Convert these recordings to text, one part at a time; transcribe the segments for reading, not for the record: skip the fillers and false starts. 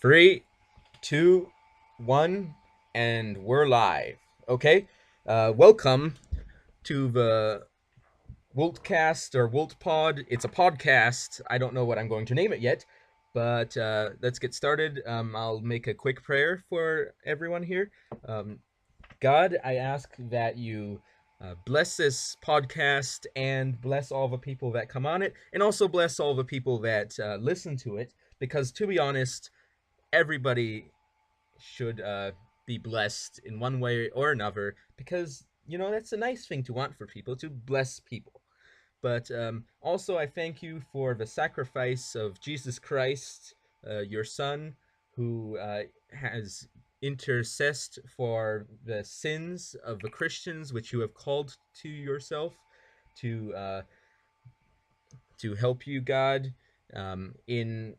Three, two, one, and we're live. Okay. Welcome to the Vultcast or Vultpod. It's a podcast. I don't know what I'm going to name it yet, but let's get started. I'll make a quick prayer for everyone here. God, I ask that you bless this podcast and bless all the people that come on it, and also bless all the people that listen to it. Because to be honest, everybody should be blessed in one way or another, because that's a nice thing to want for people, to bless people. But also, I thank you for the sacrifice of Jesus Christ, your Son, who has intercessed for the sins of the Christians, which you have called to yourself, to uh, to help you, God, in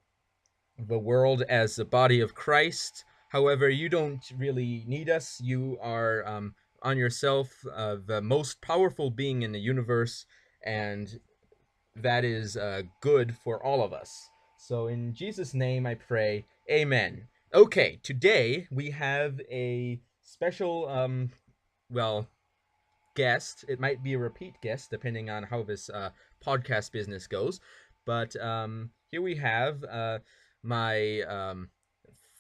the world as the body of Christ. However, you don't really need us. You are on yourself the most powerful being in the universe, and that is good for all of us. So, in Jesus' name, I pray, Amen. Okay, today we have a special, well, guest. It might be a repeat guest, depending on how this podcast business goes. But here we have my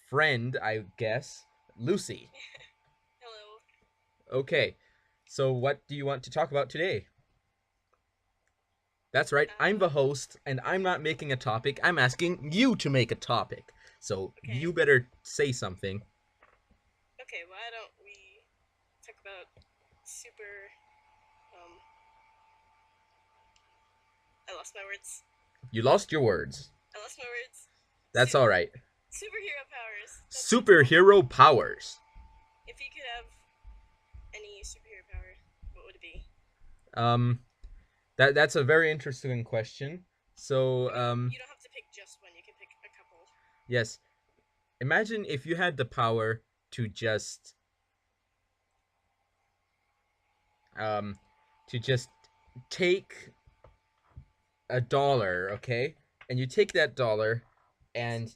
friend, I guess, Lucy. Hello. Okay, so what do you want to talk about today? That's right, I'm the host, and I'm not making a topic. I'm asking you to make a topic. So Okay. you better say something. Okay, why don't we talk about super, I lost my words. You lost your words. I lost my words. That's all right. Superhero powers. Superhero powers. If you could have any superhero power, what would it be? That's a very interesting question. So, You don't have to pick just one. You can pick a couple. Yes. Imagine if you had the power to just take a dollar, okay? And you take that dollar and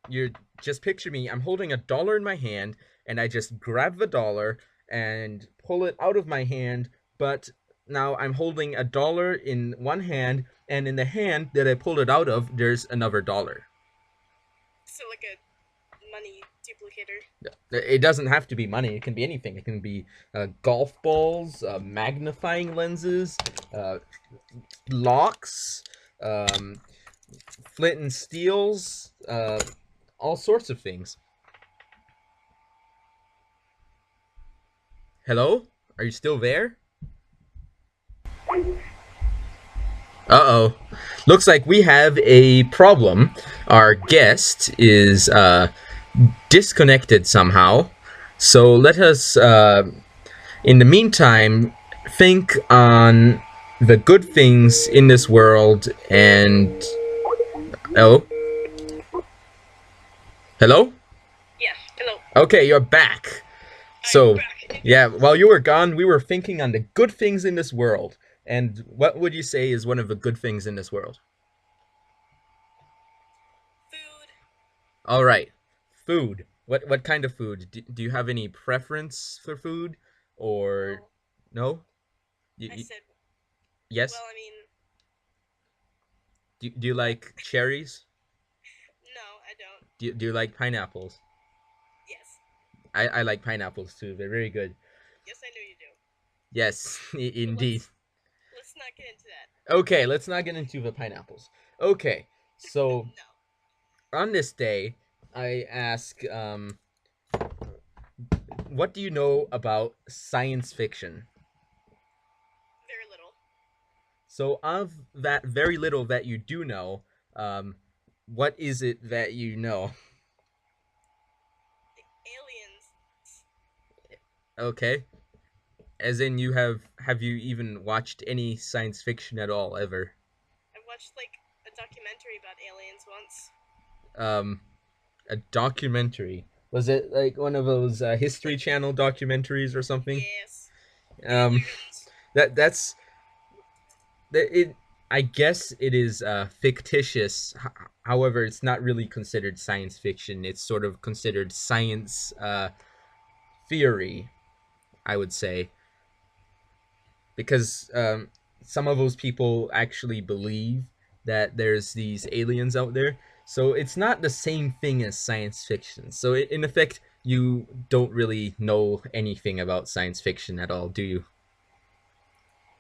you're just picture me, I'm holding a dollar in my hand, and I just grab the dollar and pull it out of my hand, but now I'm holding a dollar in one hand, and in the hand that I pulled it out of, there's another dollar. So like a money duplicator. It doesn't have to be money. It can be anything. It can be golf balls, magnifying lenses, locks, flint and steels, all sorts of things. Hello? Are you still there? Uh-oh. Looks like we have a problem. Our guest is disconnected somehow. So let us, in the meantime, think on the good things in this world and... Oh? Hello? Yes, hello. Okay, you're back. So, yeah, while you were gone, we were thinking on the good things in this world. And what would you say is one of the good things in this world? Food. All right, food. What kind of food? Do you have any preference for food, or no? I said. Yes. Well, I mean. Do you like cherries? No, I don't. Do you like pineapples? Yes. I like pineapples too. They're very good. Yes, I know you do. Yes, indeed. Let's not get into that. Okay, let's not get into the pineapples. Okay, so No. on this day, I ask, what do you know about science fiction? Very little. So, of that very little that you do know, what is it that you know? Aliens. Okay. As in, have you even watched any science fiction at all, ever? I watched like a documentary about aliens once. A documentary. Was it like one of those History Channel documentaries or something? Yes. Um, that's that it. I guess it is fictitious. However, it's not really considered science fiction. It's sort of considered science theory, I would say, because some of those people actually believe that there's these aliens out there. So it's not the same thing as science fiction. So in effect, you don't really know anything about science fiction at all, do you?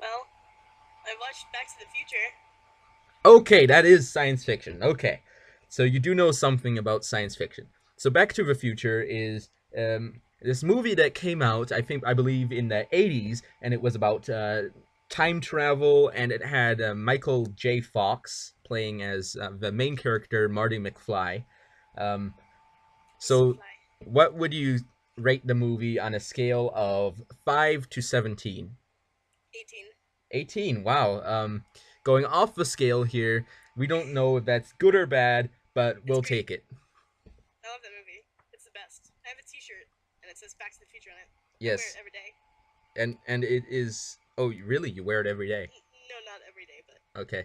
Well, I watched Back to the Future. Okay, that is science fiction. Okay, so you do know something about science fiction. So Back to the Future is this movie that came out, I believe, in the '80s, and it was about time travel, and it had Michael J. Fox playing as the main character, Marty McFly. Um, Mr. so, Fly. what would you rate the movie on a scale of 5 to 17? 18. 18. Wow. Going off the scale here, we don't know if that's good or bad, but It's we'll great. take it. I love that movie. It's the best. I have a T-shirt and it says Back to the Future on it. I wear it Yes, every day. and it is. Oh, really? You wear it every day? No, not every day, but Okay,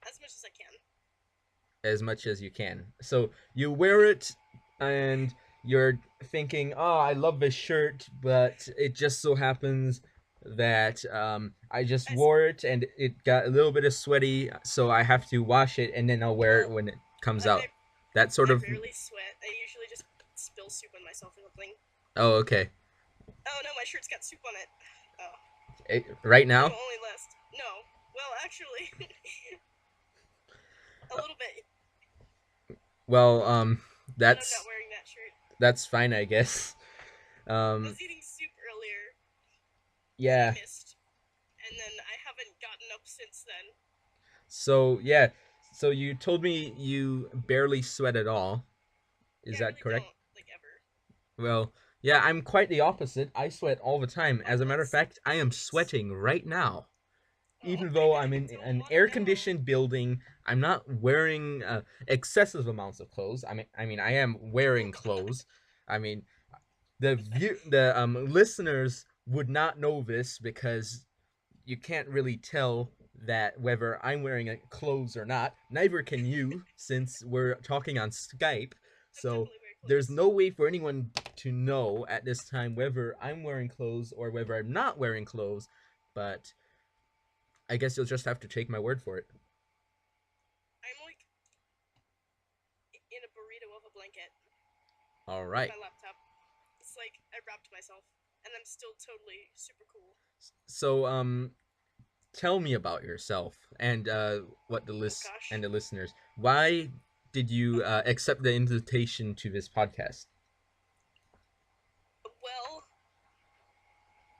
as much as I can. as much as you can. So you wear it, and you're thinking, "Oh, I love this shirt," but it just so happens that I just As wore it and it got a little bit of sweaty, so I have to wash it and then I'll wear it well, when it comes I, out. I That sort I of. rarely sweat. I usually just spill soup on myself or something. Oh, okay. Oh no, my shirt's got soup on it. Oh, Right that'll now? only last. No. Well, actually, a little bit. Well, But I'm not that's wearing that shirt. that's fine, I guess. I Um, was eating soup earlier that I yeah. missed, and then I haven't gotten up since then. So yeah. So you told me you barely sweat at all. Is Yeah, I that really correct? don't like ever. Well, yeah, I'm quite the opposite. I sweat all the time. Oh, As a matter of that's fact, I am nice. sweating right now. Oh, Even though I'm I in don't an want to know. air-conditioned building, I'm not wearing excessive amounts of clothes. I mean, I am wearing clothes. I mean, the listeners would not know this because you can't really tell that whether I'm wearing clothes or not. Neither can you, since we're talking on Skype. I'm So definitely very there's close. no way for anyone to know at this time whether I'm wearing clothes or whether I'm not wearing clothes. But I guess you'll just have to take my word for it. I'm like in a burrito of a blanket All with right. my laptop. It's like I wrapped myself, and I'm still totally super cool. So tell me about yourself and what the Oh list gosh. and the listeners. Why did you accept the invitation to this podcast? Well,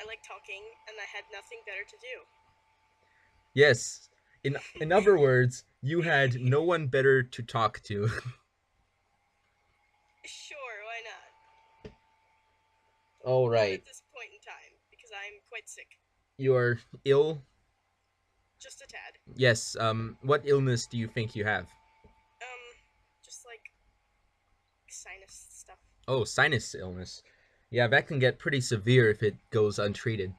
I like talking, and I had nothing better to do. Yes. In other words, you had no one better to talk to. Sure, why not? All Not right. at this point in time, because I'm quite sick. You're ill? Just a tad. Yes. What illness do you think you have? Um, just like sinus stuff. Oh, sinus illness. Yeah, that can get pretty severe if it goes untreated.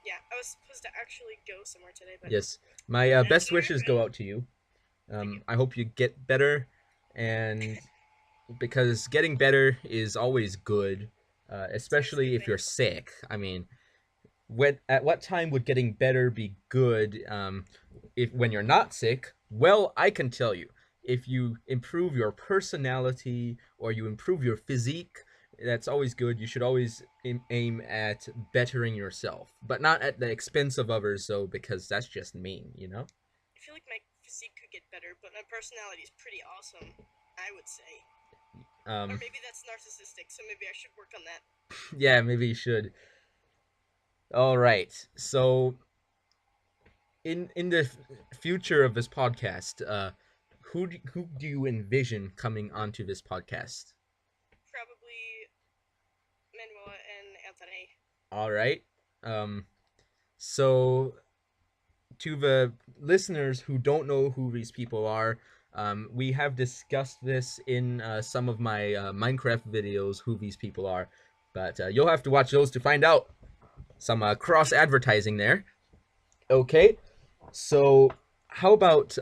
Yeah, I was supposed to actually go somewhere today, but Yes. My that best didn't wishes go happen. out to you. Thank you. I hope you get better, and because getting better is always good, It's always a especially good if thing. you're sick. I mean, at what time would getting better be good? If when you're not sick, well, I can tell you, if you improve your personality or you improve your physique, that's always good. You should always aim at bettering yourself, but not at the expense of others. So because that's just mean, you know. I feel like my physique could get better, but my personality is pretty awesome, I would say. Or Um, maybe that's narcissistic, so maybe I should work on that. yeah, maybe you should. All right. So in the future of this podcast, who do you envision coming onto this podcast? Probably Manuela and Anthony. All right. Um, so to the listeners who don't know who these people are, we have discussed this in some of my Minecraft videos who these people are, but you'll have to watch those to find out. Some cross advertising there. Okay, so how about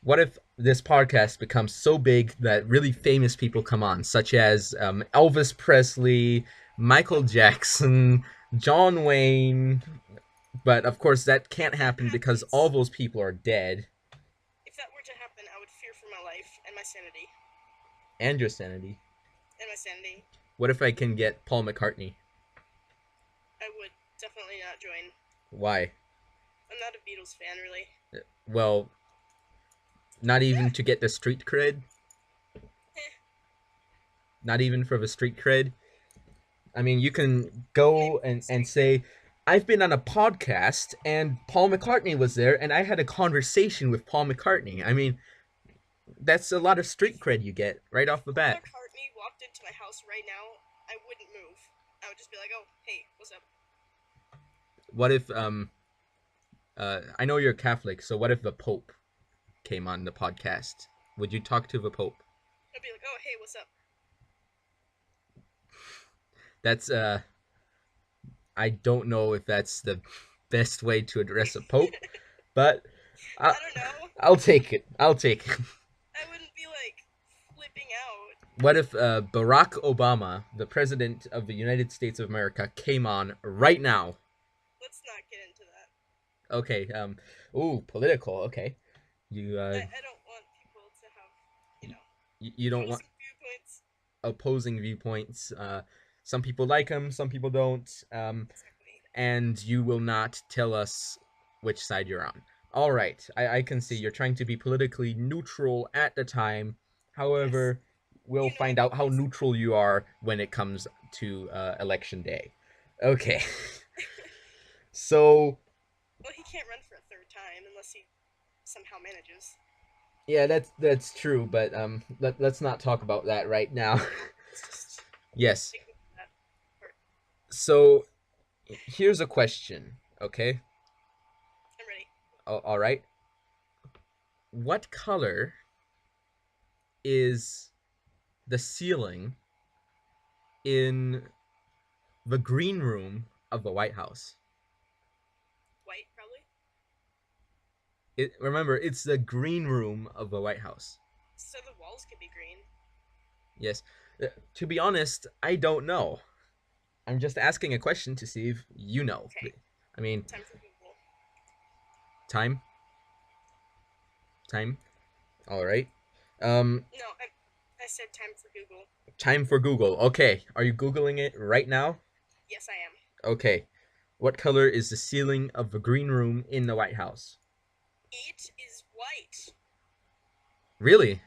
what if this podcast becomes so big that really famous people come on, such as Elvis Presley, Michael Jackson, John Wayne? But of course, that can't If that happen because all happens, those people are dead, if that were to happen, I would fear for my life and my sanity. and your sanity. And my sanity. What if I can get Paul McCartney? I would definitely not join. Why? I'm not a Beatles fan, really. Well, not even to get the street cred? Eh, Not even for the street cred? I mean, you can maybe go for the and street cred. say, I've been on a podcast and Paul McCartney was there and I had a conversation with Paul McCartney. I mean, that's a lot of street cred you get right If off the Paul bat. McCartney walked into my house right now, I wouldn't move. I would just be like, oh, hey, what's up? What if I know you're Catholic, so what if the Pope came on the podcast? Would you talk to the Pope? I'd be like, oh, hey, what's up? That's I don't know if that's the best way to address a Pope, but I, I don't know. I'll take it. I'll take it. I wouldn't be like flipping out. What if Barack Obama, the president of the United States of America, came on right now? Let's not get into that. Okay. Ooh, political. Okay. You I don't want people to have, you don't want viewpoints. opposing viewpoints. Some people like them, some people don't. Exactly. And you will not tell us which side you're on. All right, I can see you're trying to be politically neutral at the time. However, we'll find out how neutral you are when it comes to election day. Okay. So, Well, he can't run for a third time unless he somehow manages. yeah, that's true, but let's not talk about that right now. Let's just Yes. stick with that part. So, here's a question, okay? I'm ready. All right. What color is the ceiling in the green room of the White House? White, probably. Remember, it's the green room of the White House. So the walls could be green. Yes. To be honest, I don't know. I'm just asking a question to see if you know. Okay. I mean, Time for Google. time. Time. All right. No, I said time for Google. Time for Google. Okay. Are you Googling it right now? Yes, I am. Okay. What color is the ceiling of the green room in the White House? It is white. Really?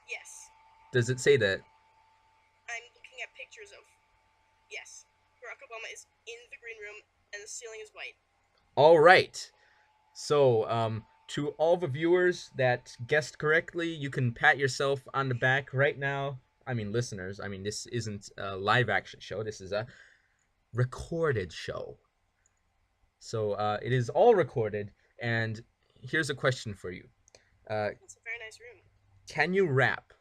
Yes. Does it say that? I'm looking at pictures of. Yes. Barack Obama is in the green room and the ceiling is white. All right. So, to all the viewers that guessed correctly, you can pat yourself on the back right now. I mean, listeners, I mean, this isn't a live action show. This is a recorded show. So, it is all recorded. And here's a question for you. It's a very nice room. Can you rap?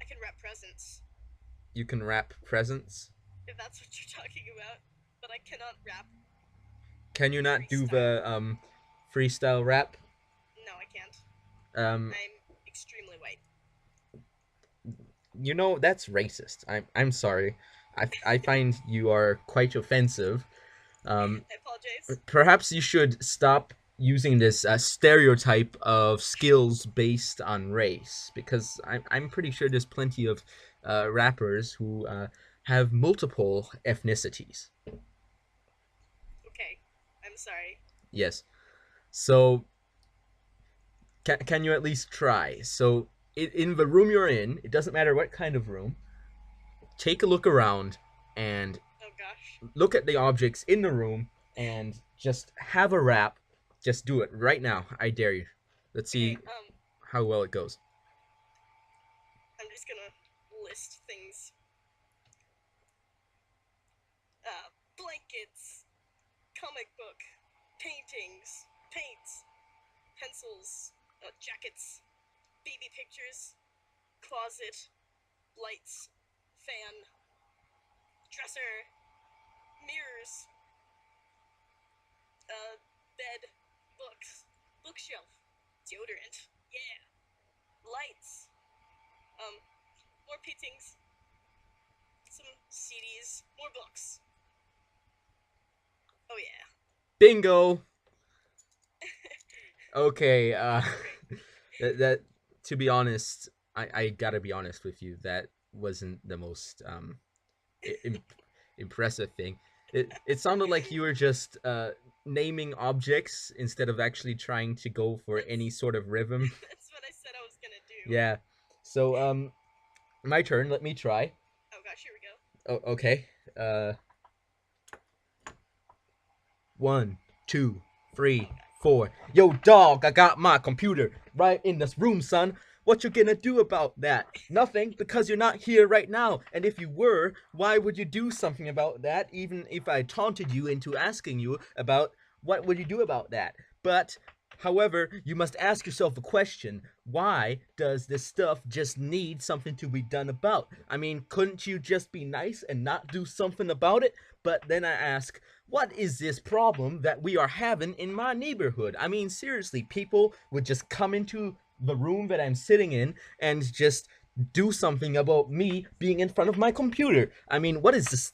I can wrap presents, You can rap presents? if that's what you're talking about. But I cannot rap. Can you not do the freestyle rap? No, I can't. Um, I'm extremely white. you know, that's racist. I'm sorry. I find you are quite offensive. I apologize. Perhaps you should stop using this stereotype of skills based on race, because I'm pretty sure there's plenty of rappers who have multiple ethnicities. Okay, I'm sorry. Yes. So, can you at least try? So, in the room you're in, it doesn't matter what kind of room, take a look around and Oh gosh. look at the objects in the room and just have a rap. Just do it right now. I dare you. Let's see Okay, how well it goes. I'm just gonna list things. Blankets, comic book, paintings, paints, pencils, jackets, baby pictures, closet, lights, fan, dresser, mirrors, bed, books. Bookshelf. Deodorant. Yeah. Lights. More paintings. Some CDs. More books. Oh yeah. Bingo. Okay, that to be honest, I gotta be honest with you, that wasn't the most im- impressive thing. It sounded like you were just naming objects instead of actually trying to go for any sort of rhythm. That's what I said I was gonna do. Yeah. So my turn. Let me try. Oh gosh, here we go. Oh, okay. Uh, 1, 2, 3, 4. Yo, dog, I got my computer right in this room, son. What you gonna do about that? Nothing, because you're not here right now. And if you were, why would you do something about that? Even if I taunted you into asking you about what would you do about that? But, however, you must ask yourself a question. Why does this stuff just need something to be done about? I mean, couldn't you just be nice and not do something about it? But then I ask, what is this problem that we are having in my neighborhood? I mean, seriously, people would just come into the room that I'm sitting in and just do something about me being in front of my computer. I mean, what is this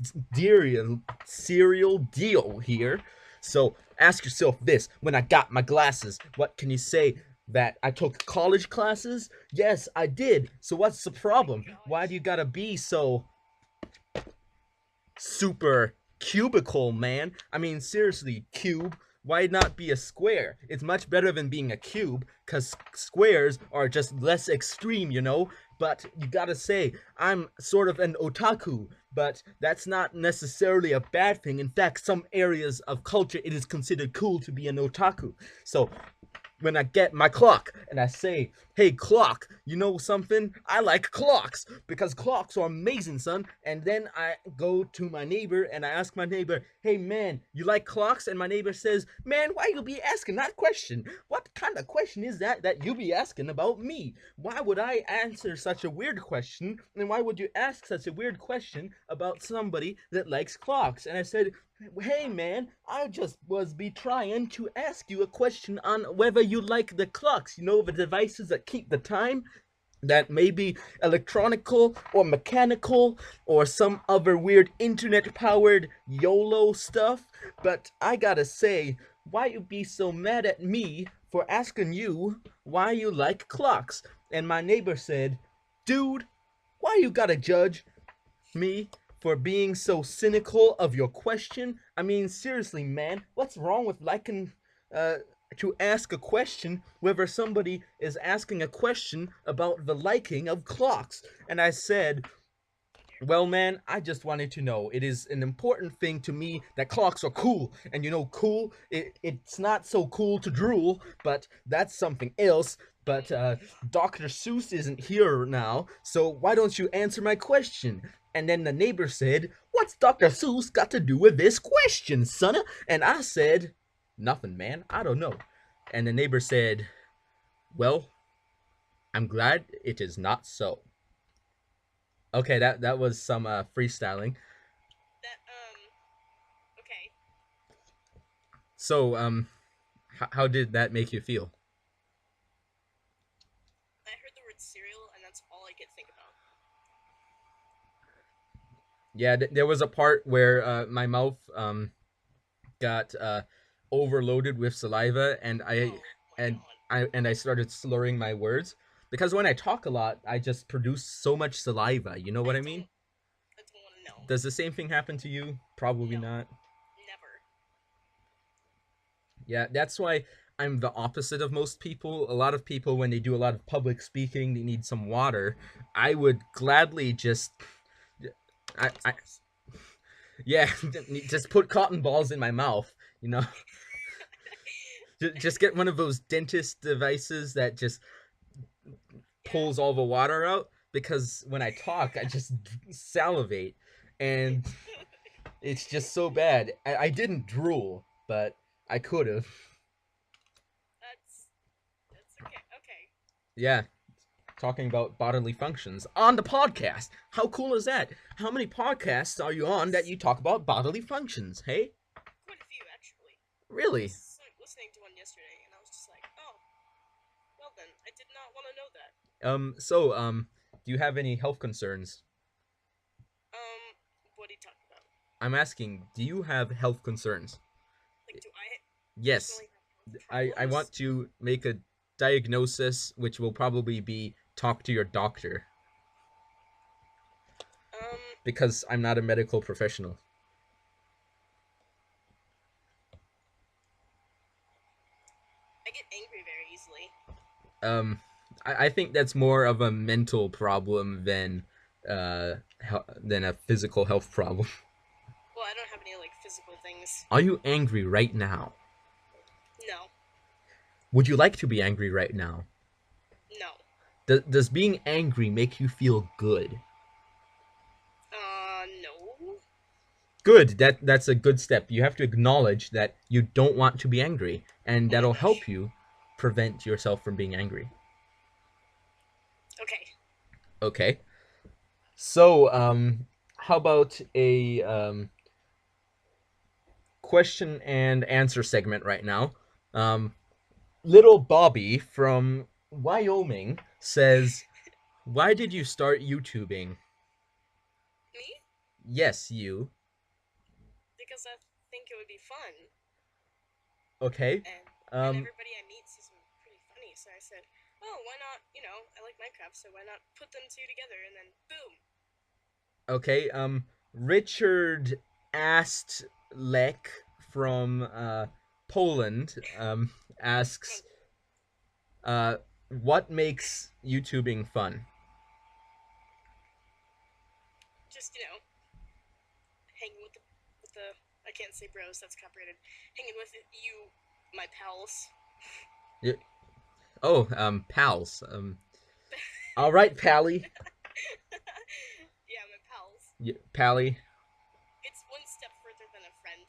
serial deal here? So ask yourself this: when I got my glasses, what can you say? That I took college classes? Yes, I did. So what's the problem? Why do you gotta be so super cubicle, man? I mean, seriously, cube. Why not be a square? It's much better than being a cube, because squares are just less extreme, you know? But you gotta say, I'm sort of an otaku, but that's not necessarily a bad thing. In fact, some areas of culture, it is considered cool to be an otaku. So, when I get my clock and I say, hey, clock, you know something? I like clocks because clocks are amazing, son. And then I go to my neighbor and I ask my neighbor, hey, man, you like clocks? And my neighbor says, man, why you be asking that question? What kind of question is that you be asking about me? Why would I answer such a weird question? And why would you ask such a weird question about somebody that likes clocks? And I said, hey man, I just was be trying to ask you a question on whether you like the clocks, you know, the devices that keep the time, that may be electronical or mechanical or some other weird internet powered YOLO stuff. But I gotta say, why you be so mad at me for asking you why you like clocks? And my neighbor said, dude, why you gotta judge me for being so cynical of your question? I mean, seriously, man, what's wrong with liking uh to ask a question whether somebody is asking a question about the liking of clocks? And I said, well, man, I just wanted to know. It is an important thing to me that clocks are cool. And you know, cool, it's not so cool to drool, but that's something else. But Dr. Seuss isn't here now, so why don't you answer my question? And then the neighbor said, what's Dr. Seuss got to do with this question, son? And I said, nothing, man. I don't know. And the neighbor said, well, I'm glad it is not so. Okay, that was some freestyling. That okay. So, how did that make you feel? I heard the word cereal and that's all I could think about. Yeah, there was a part where my mouth got overloaded with saliva, and Oh my god. I started slurring my words because when I talk a lot, I just produce so much saliva. You know what I mean? I don't want to know. Does the same thing happen to you? Probably No. not. Never. Yeah, that's why I'm the opposite of most people. A lot of people, when they do a lot of public speaking, they need some water. I would gladly just, I yeah, just put cotton balls in my mouth. You know, just get one of those dentist devices that just pulls all the water out. Because when I talk, I just salivate, and it's just so bad. I didn't drool, but I could have. That's okay. Okay. Yeah, talking about bodily functions on the podcast. How cool is that? How many podcasts are you on that you talk about bodily functions? Hey, Quite a few actually. I really? was listening to one yesterday Do you have any health concerns? What are you talking about? I'm asking, do you have health concerns? Like, do I Yes. personally have I problems? want to make a diagnosis, which will probably be talk to your doctor, Um, because I'm not a medical professional. I get angry very easily. Um, I think that's more of a mental problem than a physical health problem. Well, I don't have any, like, physical things. Are you angry right now? No. Would you like to be angry right now? No. Does being angry make you feel good? No. Good. That's a good step. You have to acknowledge that you don't want to be angry, and Oh my that'll gosh. help you prevent yourself from being angry. Okay. Okay. So, how about a question and answer segment right now? Um, Little Bobby from Wyoming says, "Why did you start YouTubing?" Me? Yes, you. Because I think it would be fun. Okay. And Um, everybody I meet says I'm pretty funny, so I said, oh, why not, I like Minecraft, so why not put them two together, and then boom. okay. Richard Astlek from Poland asks, uh, "What makes YouTubing fun?" Just, hanging with the, I can't say bros, that's copyrighted, hanging with you, my pals. Oh, pals. All right, Pally. Yeah, my pals. Pally. It's one step further than a friend.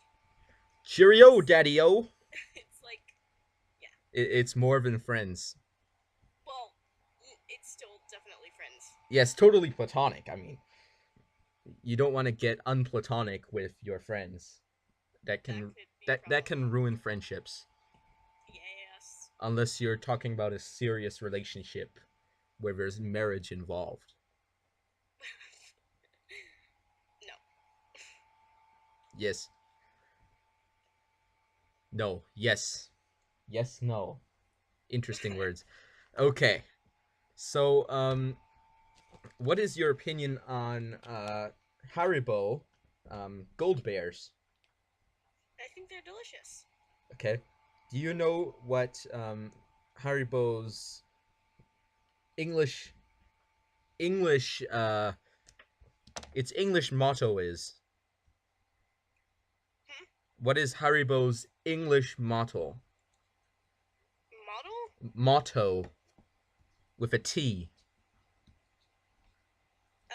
Cheerio, Daddy-o. It's like, yeah. It's more than friends. Well, it's still definitely friends. Yes, totally platonic. I mean, you don't want to get unplatonic with your friends. That That can could be a that problem. can ruin friendships. Yes. Unless you're talking about a serious relationship where there's marriage involved. No. Yes. No. Yes. Yes, no. Interesting words. Okay. So, what is your opinion on Haribo gold bears? I think they're delicious. Okay. Do you know what Haribo's English English its English motto is? Hmm? What is Haribo's English motto? Model? Motto with a T. Uh,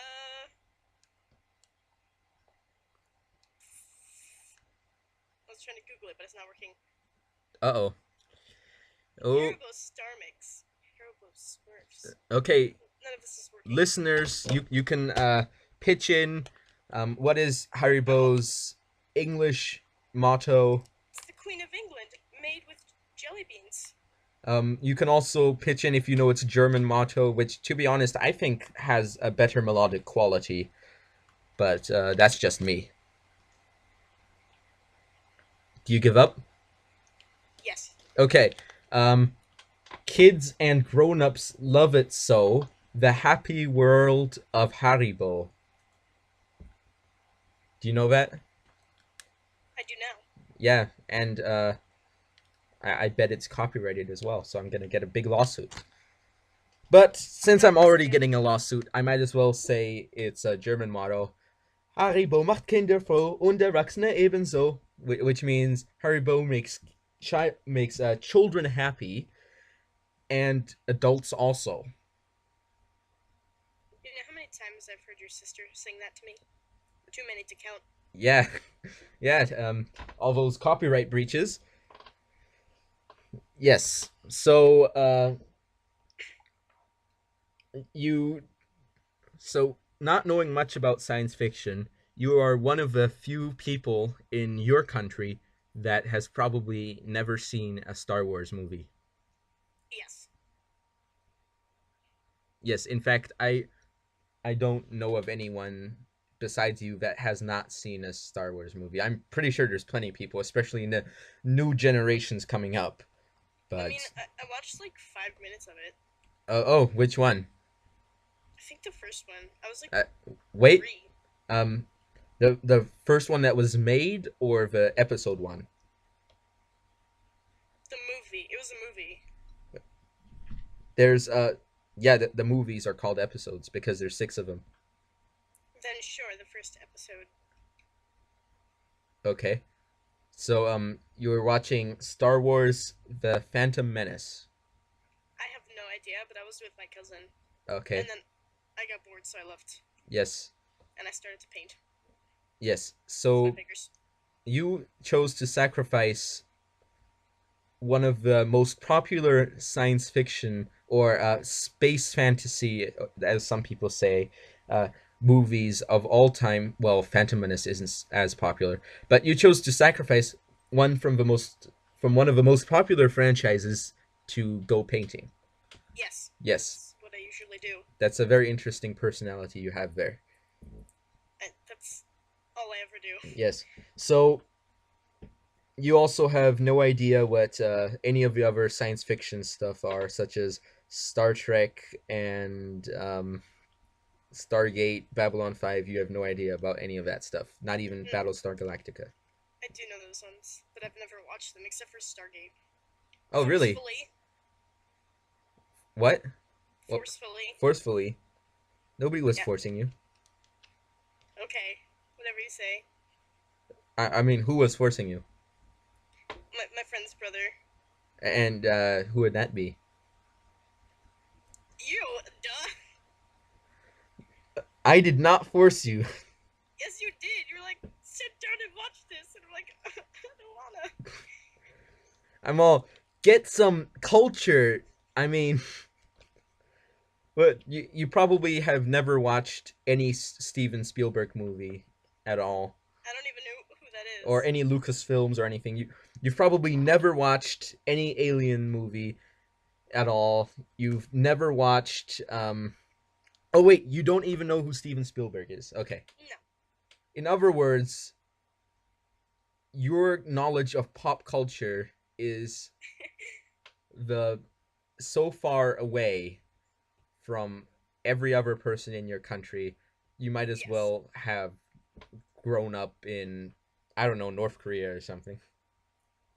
I was trying to Google it, but it's not working. Uh-oh. Oh, Haribo Star Mix. Haribo Smurfs. okay. None of this is working. Listeners, you can pitch in what is Oh, Haribo's English motto. it's the Queen of England, made with jelly beans. You can also pitch in if you know its German motto, which, to be honest, I think has a better melodic quality, but that's just me. Do you give up? Yes. Okay. Um, Kids and grown-ups love it so. The Happy World of Haribo. Do you know that? I do now. Yeah, and I bet it's copyrighted as well, so I'm gonna get a big lawsuit. But since Not I'm this already again. getting a lawsuit, I might as well say it's a German motto. Haribo macht Kinder froh und Erwachsene ebenso, which means Haribo makes children happy and adults also. You know how many times I've heard your sister sing that to me? Too many to count. Yeah, yeah. All those copyright breaches. Yes. So, you not knowing much about science fiction, you are one of the few people in your country that has probably never seen a Star Wars movie. Yes. Yes, in fact, I don't know of anyone besides you that has not seen a Star Wars movie. I'm pretty sure there's plenty of people, especially in the new generations coming up. I mean, But I watched like 5 minutes of it. oh, which one? I think the first one. I was like Uh, Wait, 3. um, the first one that was made or the episode one? The movie. It was a movie. There's yeah, the movies are called episodes because there's 6 of them. Then sure, the first episode. Okay. So you were watching Star Wars The Phantom Menace. I have no idea, but I was with my cousin, and Okay. then I got bored, so I left, Yes. and I started to paint Yes. with my So fingers. you chose to sacrifice one of the most popular science fiction or space fantasy, as some people say, uh, movies of all time. Well, Phantom Menace isn't as popular, but you chose to sacrifice one from one of the most popular franchises to go painting. Yes, Yes, that's what I usually do. that's a very interesting personality you have there. That's all I ever do. Yes. So you also have no idea what any of the other science fiction stuff are, such as Star Trek and Stargate, Babylon 5. You have no idea about any of that stuff. Not even Mm, Battlestar Galactica. I do know those ones, but I've never watched them except for Stargate. Oh, really? Forcefully, What? Well, forcefully. forcefully. Nobody was Yeah. forcing you. Okay, whatever you say. I mean, who was forcing you? My friend's brother. And who would that be? You, duh. I did not force you. Yes, you did. You're like, sit down and watch this, and I'm like, I don't wanna. I'm all, get some culture. I mean, but you probably have never watched any Steven Spielberg movie at all, I don't even know who that or is. any Lucasfilms or anything. You've probably never watched any Alien movie at all. You've never watched. Oh wait, you don't even know who Steven Spielberg is. Okay. No. In other words, your knowledge of pop culture is the so far away from every other person in your country. You might as Yes. well have grown up in, I don't know, North Korea or something.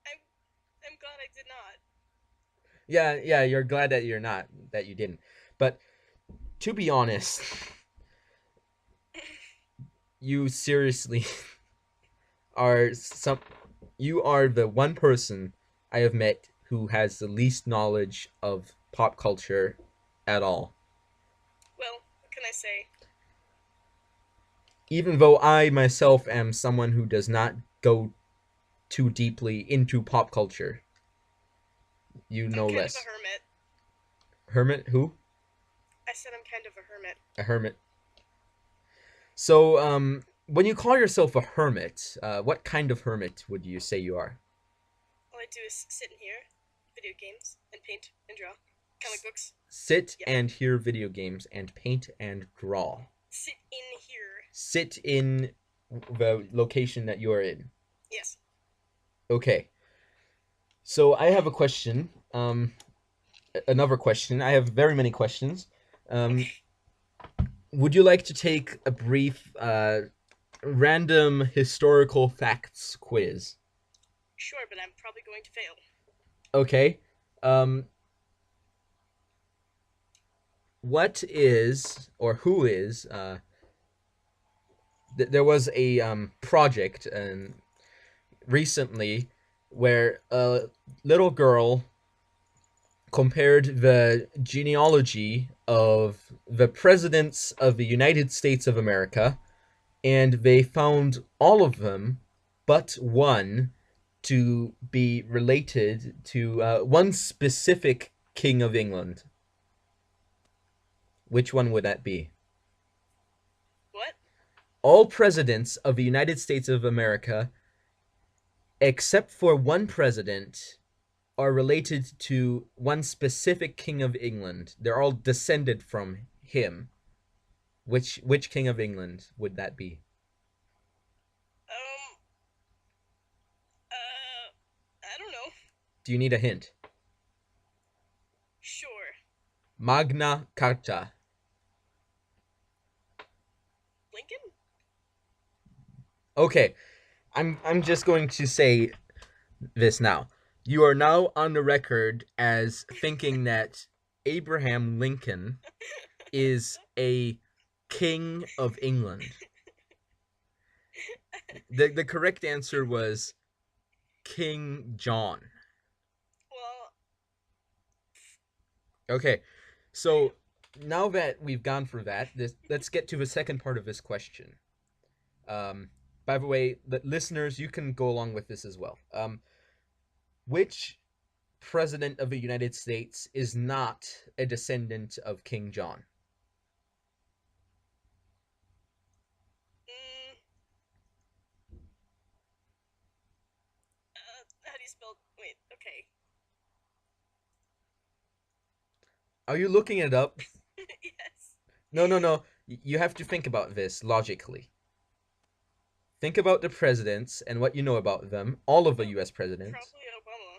I'm glad I did not. Yeah, you're glad that you didn't. But to be honest, you seriously are some you are the one person I have met who has the least knowledge of pop culture at all. Well, what can I say? Even though I myself am someone who does not go too deeply into pop culture, you I'm know kind of a less. hermit. Hermit who? I said I'm kind of a hermit. A hermit. So, when you call yourself a hermit, what kind of hermit would you say you are? All I do is sit in here, video games, and paint and draw. Comic books. Sit Yeah. and hear video games and paint and draw. Sit in here. Sit in the location that you're in. Yes. Okay. So I have a question. Another question. I have very many questions. Um, Okay. would you like to take a brief, random historical facts quiz? Sure, but I'm probably going to fail. Okay. Um, what is or who is? There was a project recently where a little girl compared the genealogy of the presidents of the United States of America, and they found all of them but one to be related to one specific king of England. Which one would that be? What? All presidents of the United States of America, except for one president, are related to one specific king of England. They're all descended from him. Which king of England would that be? Um, I don't know. Do you need a hint? Sure. Magna Carta. Lincoln? Okay, I'm just going to say this now. You are now on the record as thinking that Abraham Lincoln is a king of England. The correct answer was King John. Well, Okay, so now that we've gone through that, let's get to the second part of this question. By the way, the listeners, you can go along with this as well. Which president of the United States is not a descendant of King John? mm, how do you spell? Wait, okay. Are you looking it up? Yes. No. You have to think about this logically. Think about the presidents and what you know about them, all of the US presidents. Probably Obama.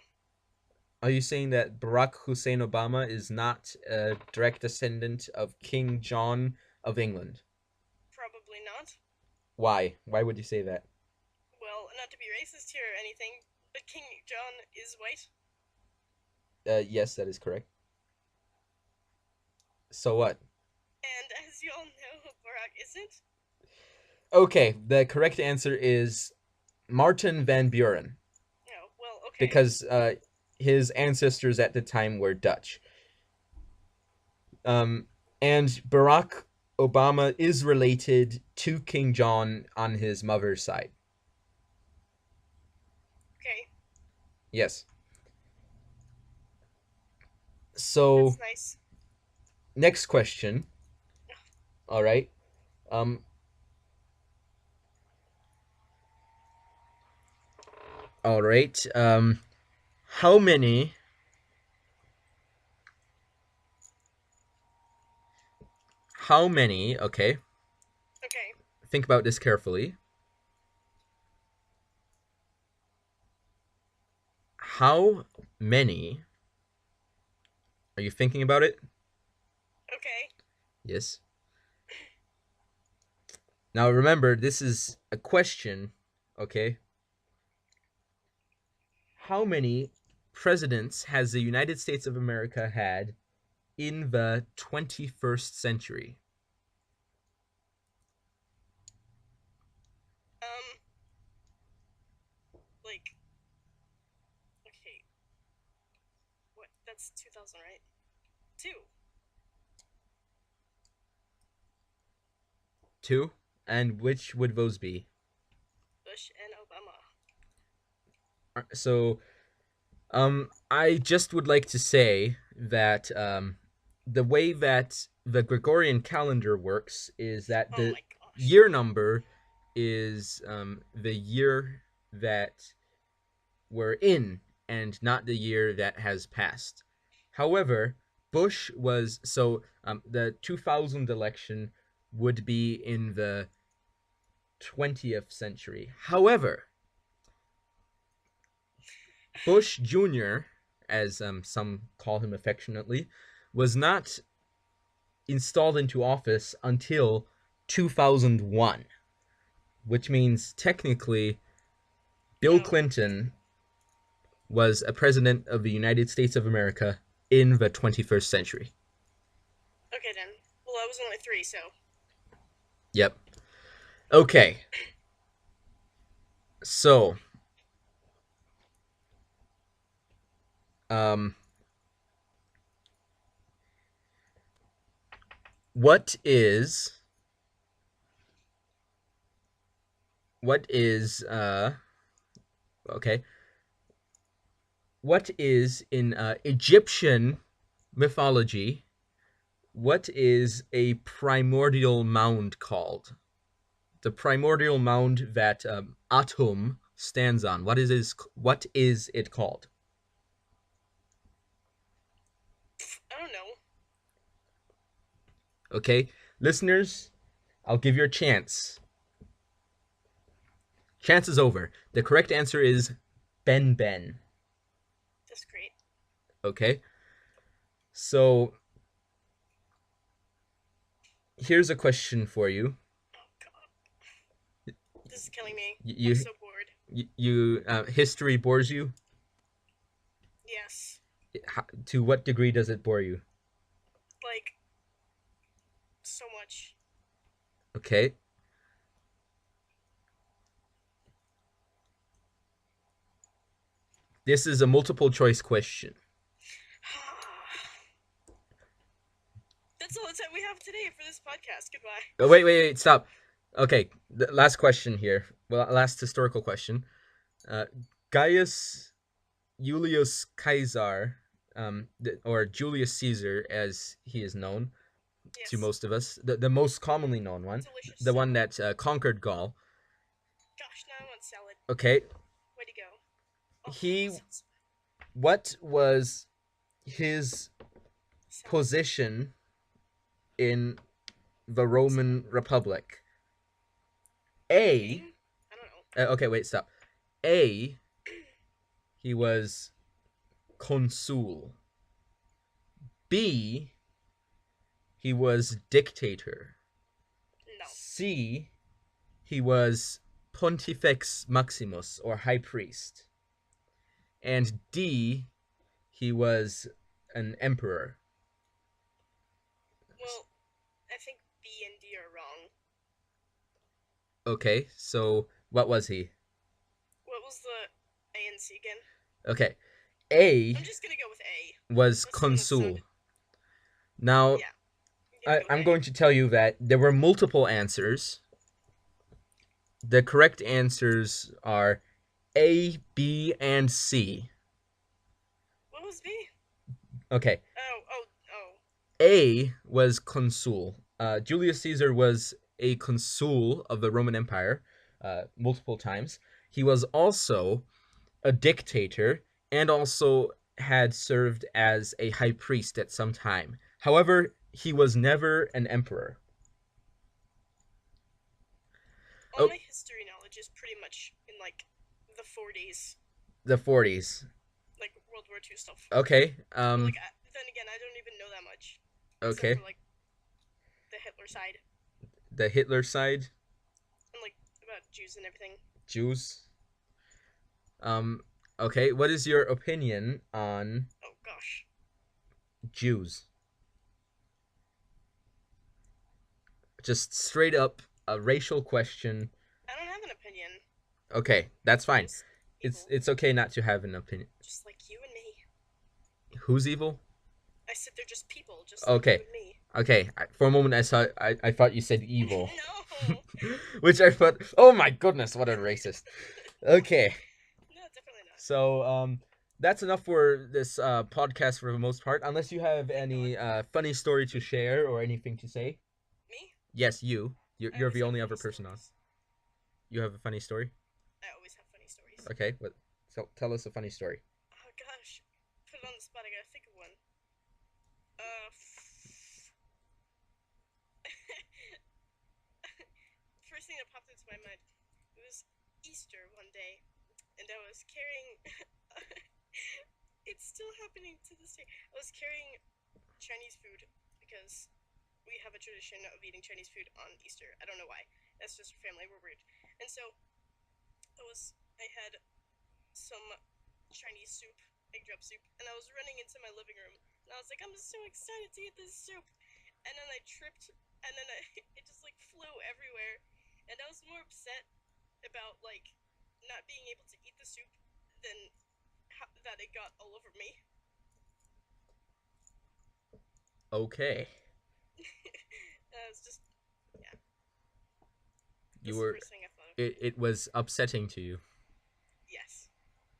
Are you saying that Barack Hussein Obama is not a direct descendant of King John of England? Probably not. Why? Why would you say that? Well, not to be racist here or anything, but King John is white. Yes, that is correct. So what? And as you all know, Barack isn't. Okay, the correct answer is Martin Van Buren, No, well, okay. because his ancestors at the time were Dutch. And Barack Obama is related to King John on his mother's side. Okay. Yes. So That's nice. next question. All right. All right. How many? How many? Okay. Okay. Think about this carefully. How many? Are you thinking about it? Okay. Yes. Now remember, this is a question, okay? How many presidents has the United States of America had in the 21st century? Like, okay. What? That's 2000, right? 2. Two? And which would those be? Bush and Obama. So, I just would like to say that the way that the Gregorian calendar works is that Oh the my gosh. year number is the year that we're in and not the year that has passed. However, Bush was the 2000 election would be in the 20th century. However, Bush Jr., as some call him affectionately, was not installed into office until 2001, which means technically Bill Clinton was a president of the United States of America in the 21st century. Okay then. Well, I was only 3, so. Yep. Okay. So, what is okay, what is in Egyptian mythology, what is a primordial mound called? The primordial mound that Atum stands on. What is it called? Okay, listeners, I'll give you a chance. Chance is over. The correct answer is Ben Ben. That's great. Okay, so here's a question for you. Oh god. This is killing me. I'm You so bored. you history bores you? Yes. To what degree does it bore you? Like, so much. Okay. This is a multiple choice question. That's all the time we have today for this podcast. Goodbye. Oh, wait, stop. Okay, the last question here. Well, last historical question. Uh, Gaius Julius Caesar, or Julius Caesar, as he is known to Yes. most of us, the most commonly known one, Delicious the one salad. that conquered Gaul. Gosh, now I want salad. Okay, Way to go. Oh, he. sounds What was his salad. position in the Roman Republic? A. King? I don't know. Okay, wait, stop. A. He was consul. B. He was dictator. No. C. He was Pontifex Maximus, or high priest. And D. He was an emperor. Well, I think B and D are wrong. Okay, so what was he? What was the A and C again? Okay, A I'm just gonna go with A. was That's the one that consul. sounded- Now, Yeah. I'm gonna go I'm with A. going to tell you that there were multiple answers. The correct answers are A, B, and C. What was B? Okay, Oh. A was consul. Julius Caesar was a consul of the Roman Empire multiple times. He was also a dictator and also had served as a high priest at some time. However, he was never an emperor. All my history knowledge is pretty much in like the 40s, The 40s. like World War II stuff. Okay. But, like, then again, I don't even know that much. Okay. Except for, like, the Hitler side. The Hitler side. And, like, about Jews and everything. Jews. Okay, what is your opinion on Oh, gosh. Jews? Just straight up a racial question. I don't have an opinion. Okay, that's fine. Evil. It's okay not to have an opinion. Just like you and me. Who's evil? I said they're just people, just like Okay. you and me. Okay, for a moment I thought you said evil. No. Which I thought, oh my goodness, what a racist. Okay. No, definitely not. So, that's enough for this podcast for the most part. Unless you have any funny story to share or anything to say. Me? Yes, you. You're always the have only funny other person on. stories. You have a funny story? I always have funny stories. Okay, so tell us a funny story. Oh, gosh. Put it on the spot, I gotta think of one. First thing that popped into my mind, it was Easter one day, and I was carrying, it's still happening to this day, I was carrying Chinese food, because we have a tradition of eating Chinese food on Easter. I don't know why, that's just our family, we're weird. And so, I had some Chinese soup, egg drop soup, and I was running into my living room, and I was like, I'm so excited to eat this soup, and then I tripped, and then it just, like, flew everywhere, and I was more upset about, like, not being able to eat the soup than that it got all over me. Okay. It's just, yeah. You That's were. the first thing I thought of. It was upsetting to you. Yes,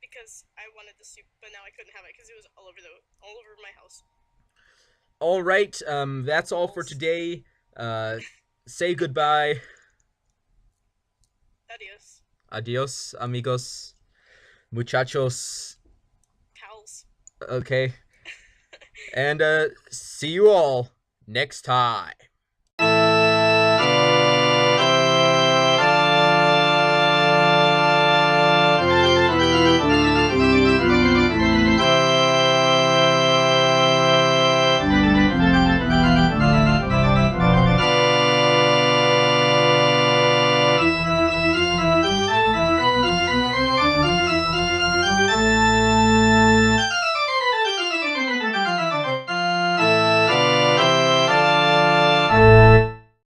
because I wanted the soup, but now I couldn't have it because it was all over my house. All right. That's all for today. Say goodbye. Adios. Adios, amigos, muchachos. Pals. Okay. And see you all next time.